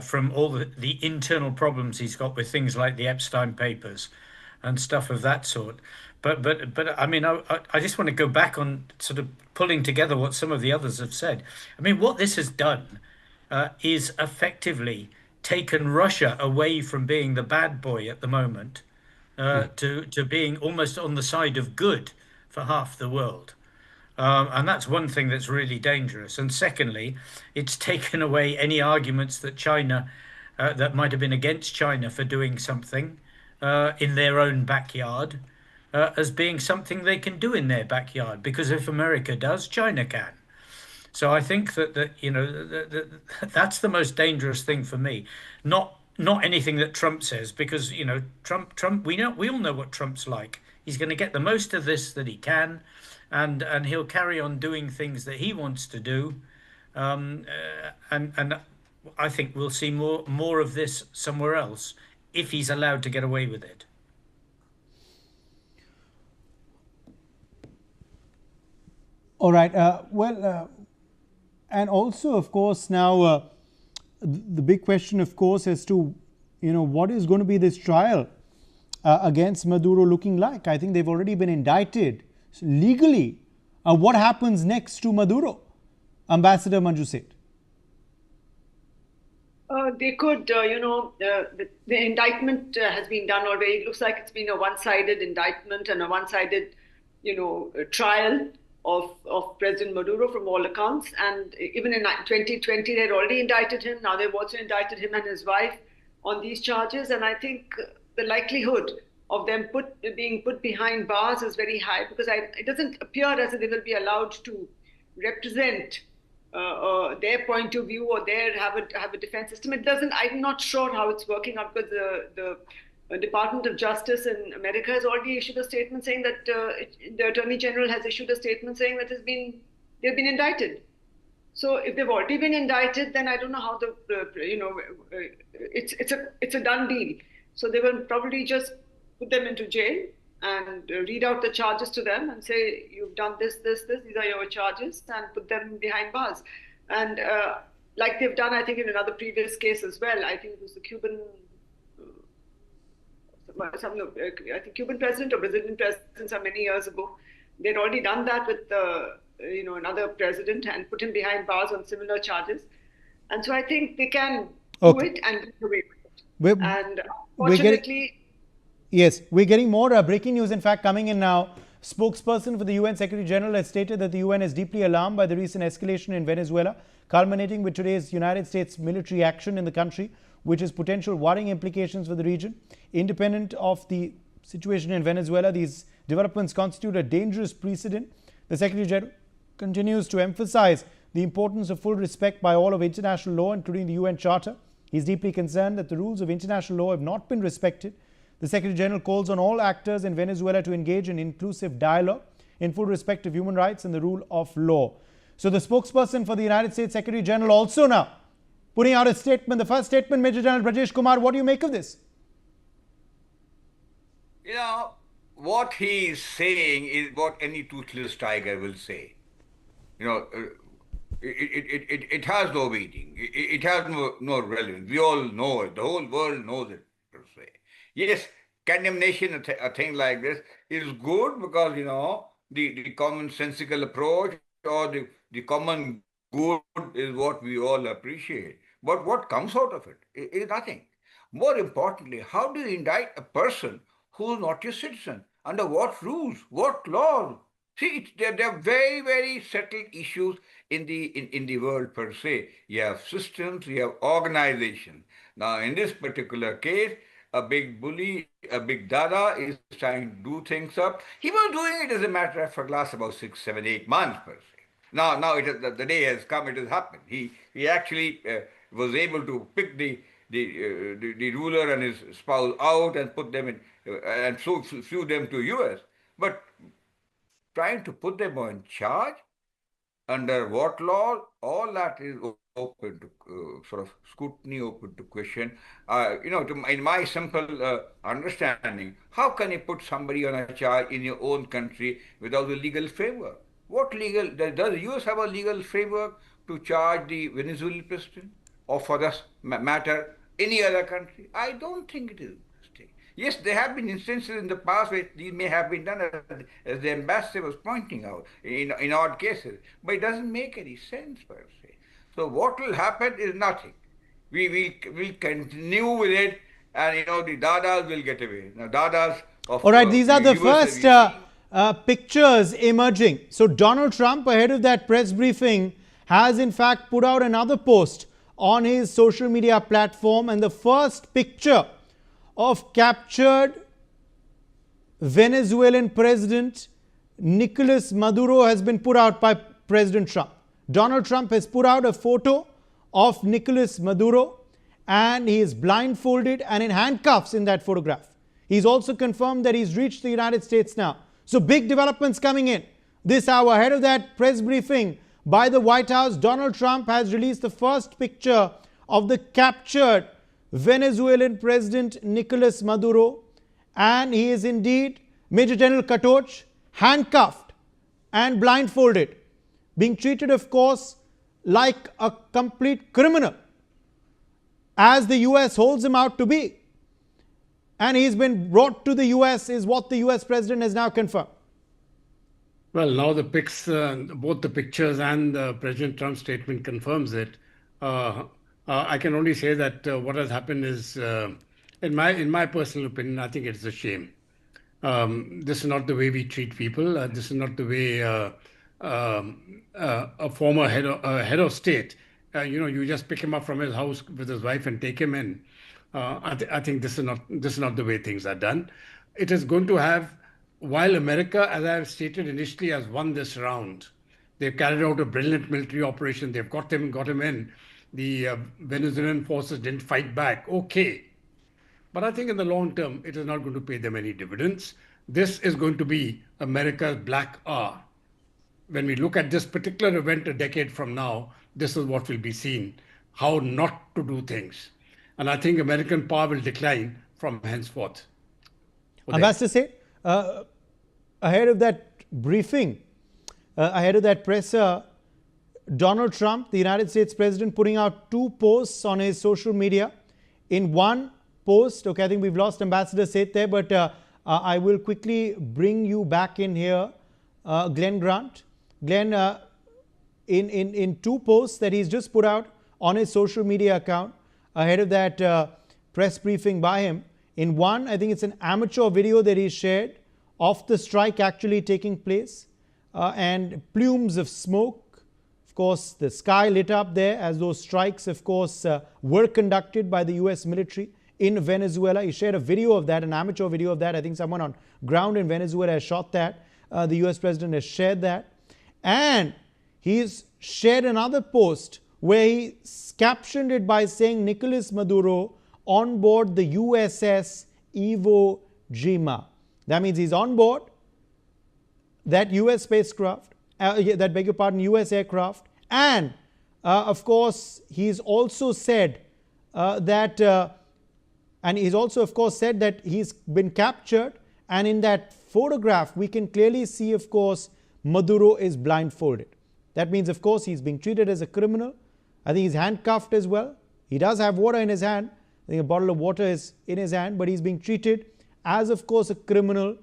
S5: from all the internal problems he's got with things like the Epstein papers and stuff of that sort. But I mean, I just want to go back on sort of pulling together what some of the others have said. I mean, what this has done is effectively taken Russia away from being the bad boy at the moment to being almost on the side of good for half the world. And that's one thing that's really dangerous. And secondly, it's taken away any arguments that China, that might have been against China for doing something in their own backyard, as being something they can do in their backyard. Because if America does, China can. So I think that that's the most dangerous thing for me. Not anything that Trump says, because Trump we all know what Trump's like. He's going to get the most of this that he can, and he'll carry on doing things that he wants to do, and I think we'll see more of this somewhere else if he's allowed to get away with it.
S1: All right. And also, of course, now the big question, of course, as to what is going to be this trial against Maduro looking like. I think they've already been indicted. So legally, what happens next to Maduro? Ambassador Manju said.
S2: They could, the indictment has been done already. It looks like it's been a one-sided indictment and a one-sided, trial of President Maduro from all accounts. And even in 2020, they had already indicted him. Now they've also indicted him and his wife on these charges. And I think the likelihood of them being put behind bars is very high, because it doesn't appear as if they will be allowed to represent their point of view or their have a defense system. It doesn't. I'm not sure how it's working out, because the Department of Justice in America has already issued a statement saying that the Attorney General has issued a statement saying that they've been indicted. So if they've already been indicted, then I don't know how it's a done deal. So they will probably just put them into jail and read out the charges to them and say, you've done this, these are your charges, and put them behind bars. And like they've done, I think, in another previous case as well. I think it was the Cuban, I think Cuban president or Brazilian president some many years ago. They'd already done that with another president and put him behind bars on similar charges. And so I think they can do it and get away with it. And unfortunately,
S1: yes, we're getting more breaking news, in fact, coming in now. Spokesperson for the UN Secretary General has stated that the UN is deeply alarmed by the recent escalation in Venezuela, culminating with today's United States military action in the country, which has potential worrying implications for the region. Independent of the situation in Venezuela, these developments constitute a dangerous precedent. The Secretary General continues to emphasize the importance of full respect by all of international law, including the UN Charter. He is deeply concerned that the rules of international law have not been respected. The Secretary General calls on all actors in Venezuela to engage in inclusive dialogue in full respect of human rights and the rule of law. So the spokesperson for the United States Secretary General also now putting out a statement. The first statement, Major General Brajesh Kumar, what do you make of this?
S6: What he is saying is what any toothless tiger will say. It has no meaning. It has no relevance. We all know it. The whole world knows it, per se. Yes, condemnation, a thing like this, is good because, the commonsensical approach or the common good is what we all appreciate. But what comes out of it is nothing. More importantly, how do you indict a person who is not your citizen? Under what rules? What laws? See, there are very, very settled issues in the world per se. You have systems, you have organizations. Now, in this particular case, a big bully, a big dada is trying to do things up. He was doing it, as a matter of fact, for the last about 6, 7, 8 months per se. Now the day has come, it has happened. He actually was able to pick the ruler and his spouse out and put them in, and flew them to US. But trying to put them on charge, under what law, all that is open to sort of scrutiny, open to question. In my simple understanding, how can you put somebody on a charge in your own country without a legal framework? What legal, does the US have a legal framework to charge the Venezuelan president, or for that matter, any other country? I don't think it is. Yes, there have been instances in the past where these may have been done, as the ambassador was pointing out, in odd cases. But it doesn't make any sense, per se. So what will happen is nothing. We'll continue with it, and the dadas will get away. Now, dadas of
S1: all right, these are the first pictures emerging. So Donald Trump, ahead of that press briefing, has in fact put out another post on his social media platform, and the first picture of captured Venezuelan President Nicolás Maduro has been put out by President Trump. Donald Trump has put out a photo of Nicolás Maduro, and he is blindfolded and in handcuffs in that photograph. He's also confirmed that he's reached the United States now. So big developments coming in this hour. Ahead of that press briefing by the White House, Donald Trump has released the first picture of the captured Venezuelan President Nicolás Maduro, and he is indeed, Major General Katoch, handcuffed and blindfolded, being treated, of course, like a complete criminal, as the US holds him out to be. And he's been brought to the US, is what the US President has now confirmed.
S3: Well, now the pics, both the pictures and President Trump's statement confirms it. I can only say that what has happened is, in my personal opinion, I think it's a shame. This is not the way we treat people. This is not the way a former head of state. You just pick him up from his house with his wife and take him in. I think this is not the way things are done. It is going to have, while America, as I have stated initially, has won this round, They've carried out a brilliant military operation. They've got him in. The Venezuelan forces didn't fight back. Okay. But I think in the long term, it is not going to pay them any dividends. This is going to be America's black hour. When we look at this particular event a decade from now, this is what will be seen, how not to do things. And I think American power will decline from henceforth.
S1: Ambassador Seth, ahead of that briefing, ahead of that presser, Donald Trump, the United States President, putting out 2 posts on his social media. In one post, okay, I think we've lost Ambassador Seth there, but I will quickly bring you back in here, Glenn Grant. Glenn, in 2 posts that he's just put out on his social media account ahead of that press briefing by him. In one, I think it's an amateur video that he shared of the strike actually taking place, and plumes of smoke. Of course, the sky lit up there as those strikes, of course, were conducted by the US military in Venezuela. He shared a video of that, an amateur video of that. I think someone on ground in Venezuela has shot that. The US president has shared that. And he's shared another post where he captioned it by saying Nicolás Maduro on board the USS Iwo Jima. That means he's on board that US spacecraft, US aircraft. And of course, he's also said that he's been captured. And in that photograph, we can clearly see, of course, Maduro is blindfolded. That means, of course, he's being treated as a criminal. I think he's handcuffed as well. He does have water in his hand. I think a bottle of water is in his hand, but he's being treated as, of course, a criminal,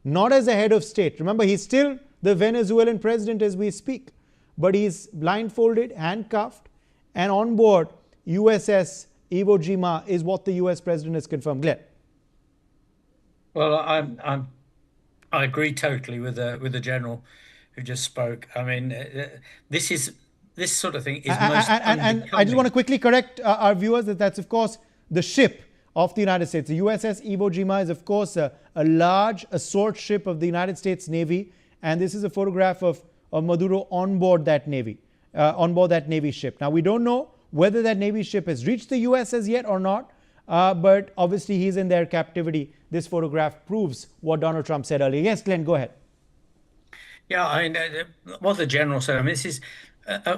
S1: not as a head of state. Remember, he's still the Venezuelan president as we speak, but he's blindfolded, handcuffed, and on board USS Iwo Jima is what the US president has confirmed. Glenn.
S5: Well, I agree totally with the general who just spoke. I mean, this sort of thing is most
S1: and I just want to quickly correct our viewers that that's, of course, the ship of the United States. The USS Iwo Jima is, of course, a large assault ship of the United States Navy. And this is a photograph of Maduro on board that Navy ship. Now, we don't know whether that Navy ship has reached the US as yet or not. But obviously, he's in their captivity. This photograph proves what Donald Trump said earlier. Yes, Glenn, go ahead.
S5: Yeah, I mean, what the general said, I mean, this is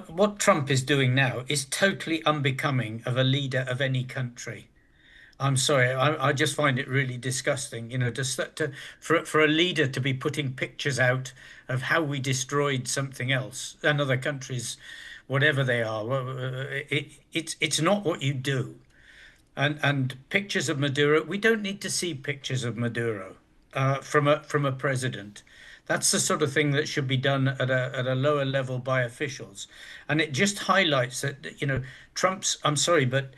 S5: what Trump is doing now is totally unbecoming of a leader of any country. I'm sorry, I just find it really disgusting, you know, for a leader to be putting pictures out of how we destroyed something else, another countries, whatever they are. It's not what you do. And pictures of Maduro, we don't need to see pictures of Maduro from a president. That's the sort of thing that should be done at a lower level by officials. And it just highlights that, you know, Trump's, I'm sorry, but,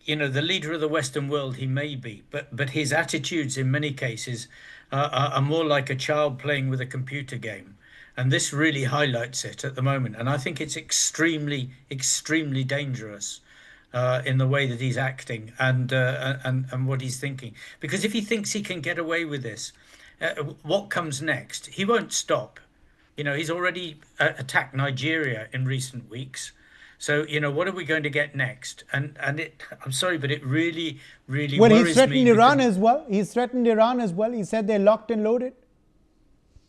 S5: you know, the leader of the Western world, he may be, but his attitudes in many cases are more like a child playing with a computer game. And this really highlights it at the moment. And I think it's extremely, extremely dangerous in the way that he's acting and what he's thinking. Because if he thinks he can get away with this, what comes next? He won't stop. You know, he's already attacked Nigeria in recent weeks. So, you know, what are we going to get next? And I'm sorry, but it really, really worries me.
S1: Well, he's threatened Iran as well. He's threatened Iran as well. He said they're locked and loaded.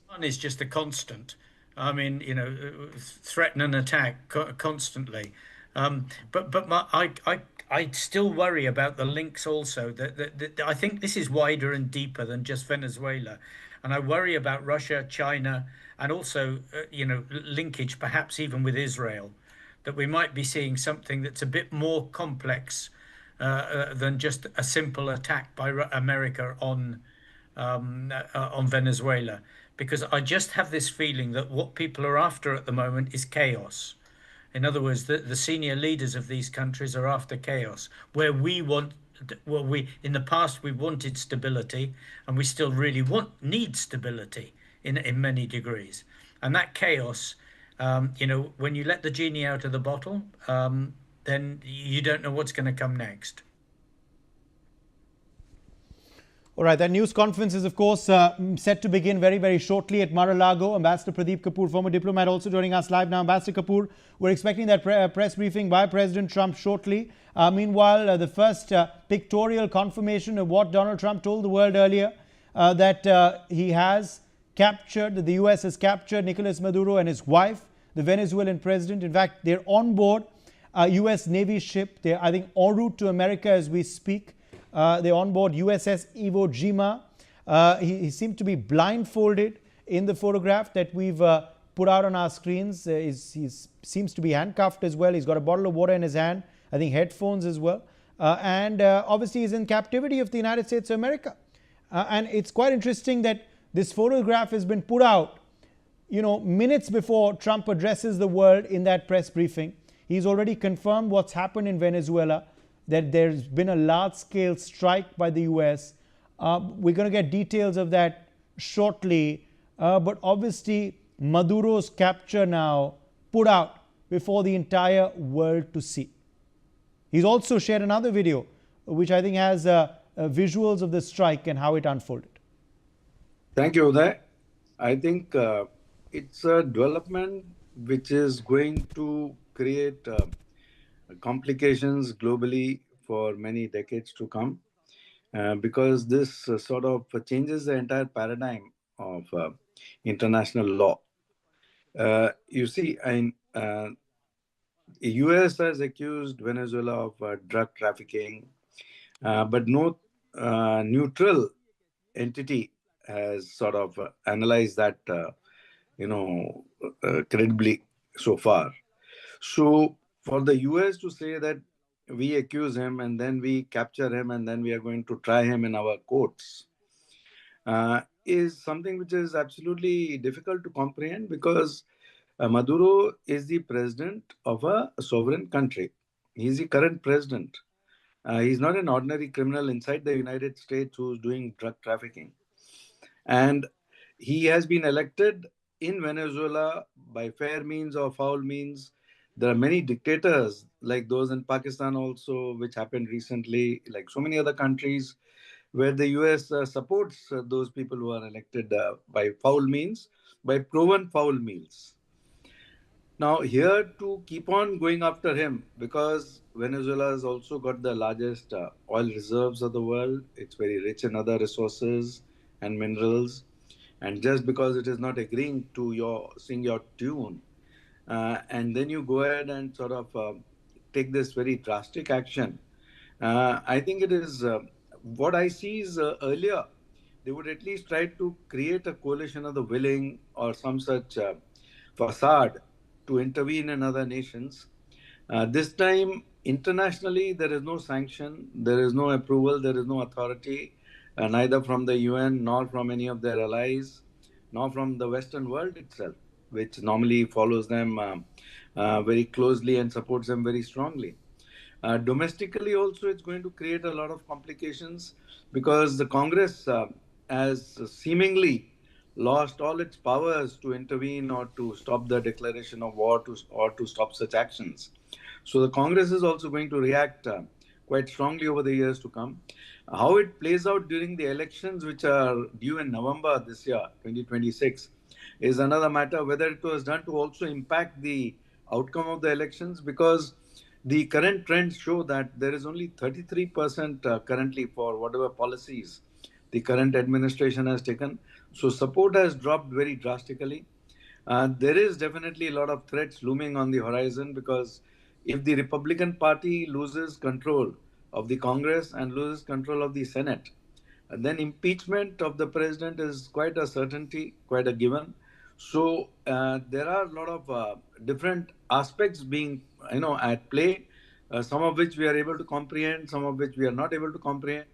S5: Iran is just a constant. I mean, you know, threaten and attack constantly. I still worry about the links also. That I think this is wider and deeper than just Venezuela. And I worry about Russia, China, and also, you know, linkage perhaps even with Israel, that we might be seeing something that's a bit more complex than just a simple attack by America on Venezuela. Because I just have this feeling that what people are after at the moment is chaos. In other words, the senior leaders of these countries are after chaos, where in the past we wanted stability, and we still really need stability in many degrees. And that chaos, you know, when you let the genie out of the bottle, then you don't know what's going to come next.
S1: All right, that news conference is, of course, set to begin very, very shortly at Mar-a-Lago. Ambassador Pradeep Kapoor, former diplomat, also joining us live now. Ambassador Kapoor, we're expecting that press briefing by President Trump shortly. Meanwhile, the first pictorial confirmation of what Donald Trump told the world earlier, that he has captured, that the U.S. has captured Nicolás Maduro and his wife, the Venezuelan president. In fact, they're on board a U.S. Navy ship. They're, I think, en route to America as we speak. They're on board USS Iwo Jima. He seemed to be blindfolded in the photograph that we've put out on our screens. He seems to be handcuffed as well. He's got a bottle of water in his hand, I think headphones as well. And obviously he's in captivity of the United States of America. And it's quite interesting that this photograph has been put out, minutes before Trump addresses the world in that press briefing. He's already confirmed what's happened in Venezuela, that there's been a large-scale strike by the U.S. We're going to get details of that shortly. But obviously, Maduro's capture now put out before the entire world to see. He's also shared another video, which I think has visuals of the strike and how it unfolded.
S7: Thank you, Uday. I think it's a development which is going to create complications globally for many decades to come, because this sort of changes the entire paradigm of international law. You see, the US has accused Venezuela of drug trafficking, but no neutral entity has sort of analyzed that, credibly so far. So for the US to say that we accuse him and then we capture him and then we are going to try him in our courts is something which is absolutely difficult to comprehend, because Maduro is the president of a sovereign country. He's the current president. He's not an ordinary criminal inside the United States who's doing drug trafficking. And he has been elected in Venezuela by fair means or foul means. There are many dictators like those in Pakistan also, which happened recently, like so many other countries, where the US supports those people who are elected by foul means, by proven foul means. Now, here to keep on going after him, because Venezuela has also got the largest oil reserves of the world. It's very rich in other resources and minerals. And just because it is not agreeing to sing your tune, and then you go ahead and sort of take this very drastic action, I think it is, what I see is earlier, they would at least try to create a coalition of the willing or some such facade to intervene in other nations. This time, internationally, there is no sanction, there is no approval, there is no authority, neither from the UN nor from any of their allies, nor from the Western world itself, which normally follows them very closely and supports them very strongly. Domestically also, it's going to create a lot of complications, because the Congress has seemingly lost all its powers to intervene or to stop the declaration of war or to stop such actions. So the Congress is also going to react quite strongly over the years to come. How it plays out during the elections, which are due in November this year, 2026, is another matter, whether it was done to also impact the outcome of the elections, because the current trends show that there is only 33% currently for whatever policies the current administration has taken. So support has dropped very drastically. There is definitely a lot of threats looming on the horizon, because if the Republican Party loses control of the Congress and loses control of the Senate, then impeachment of the president is quite a certainty, quite a given. So there are a lot of different aspects being, at play, some of which we are able to comprehend, some of which we are not able to comprehend.